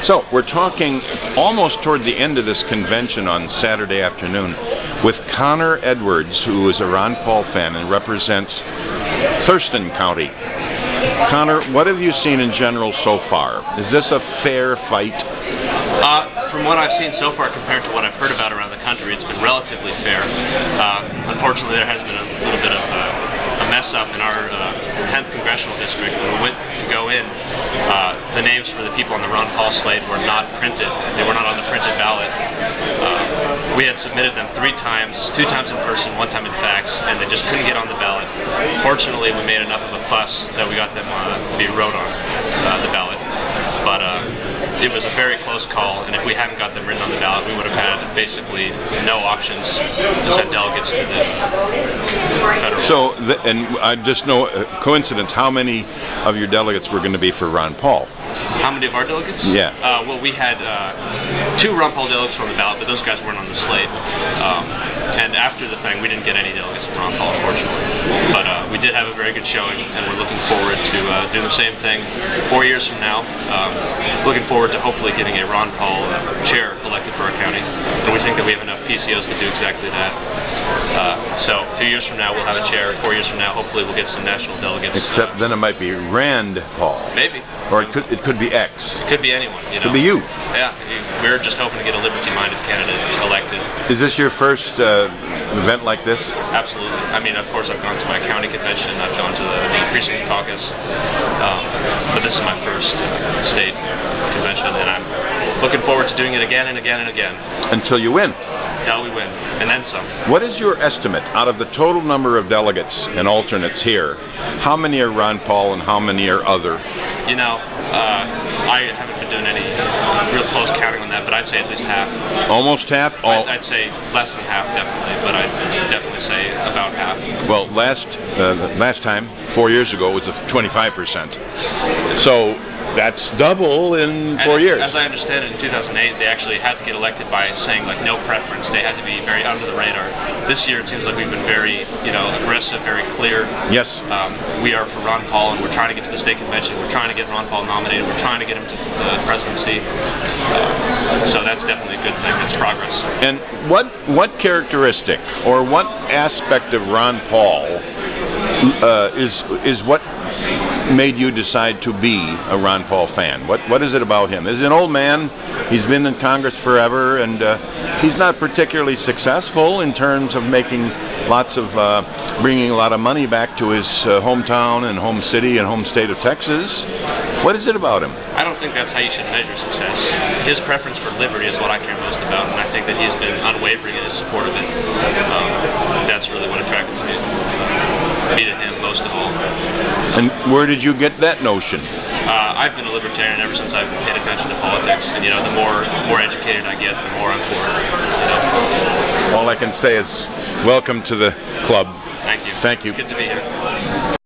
So we're talking almost toward the end of this convention on Saturday afternoon with Conner Edwards, who is a Ron Paul fan and represents Thurston County. Conner, what have you seen in general so far? Is this a fair fight? From what I've seen so far compared to what I've heard about around the country, it's been relatively fair. Unfortunately, there has been a little bit of a mess-up in our 10th Congressional District. When we went to go in, the names for the people on the Ron Paul slate were not printed. They were not on the printed ballot. We had submitted them 3 times, 2 times in person, 1 time in fax, and they just couldn't get on the ballot. Fortunately, we made enough of a fuss that we got them to be wrote on the ballot. But it was a very close call, and if we hadn't got them written on the ballot, we would have had basically no options to send delegates to the federal. So, and I just know, coincidence, how many of your delegates were going to be for Ron Paul? How many of our delegates? Yeah. Well, we had 2 Ron Paul delegates on the ballot, but those guys weren't on the slate. And after the thing, we didn't get any delegates from Ron Paul, unfortunately. But we did have a very good showing, and we're looking forward to doing the same thing 4 years from now. Looking forward to hopefully getting a Ron Paul chair elected for our county. And we think that we have enough PCOs to do exactly that. So 2 years from now, we'll have a chair. 4 years from now, hopefully we'll get some national delegates. Except then it might be Rand Paul. Maybe. Or it could be X. It could be anyone. You know? Could be you. Yeah. We're just hoping to get a liberty-minded candidate elected. Is this your first event like this? Absolutely. I mean, of course, I've gone to my county convention. I've gone to the precinct caucus. But this is my first state convention, and I'm looking forward to doing it again and again and again. Until you win. Until we win. And then some. What is your estimate out of the total number of delegates and alternates here? How many are Ron Paul and how many are other? You know, I haven't been doing any real close counting on that, but I'd say at least half. Almost half? I'd say less than half, definitely, but I'd definitely say about half. Well, last time, 4 years ago, it was 25%. So that's double in 4 years. As I understand it, in 2008, they actually had to get elected by saying, like, no preference. They had to be very under the radar. This year, it seems like we've been very, aggressive, very clear. Yes. We are for Ron Paul, and we're trying to get to the state convention. We're trying to get Ron Paul nominated. We're trying to get him to the presidency. So that's definitely a good thing. It's progress. And what characteristic or what aspect of Ron Paul is what made you decide to be a Ron Paul fan? What is it about him? He's an old man. He's been in Congress forever, and he's not particularly successful in terms of making bringing a lot of money back to his hometown and home city and home state of Texas. What is it about him? I don't think that's how you should measure success. His preference for liberty is what I care most about, and I think that he's been unwavering in his support of it. That's really what attracted me to him most of all. And where did you get that notion? I've been a libertarian ever since I've paid attention to politics, and the more educated I get, the more I'm for it. All I can say is welcome to the club. Thank you. Thank you. Good to be here.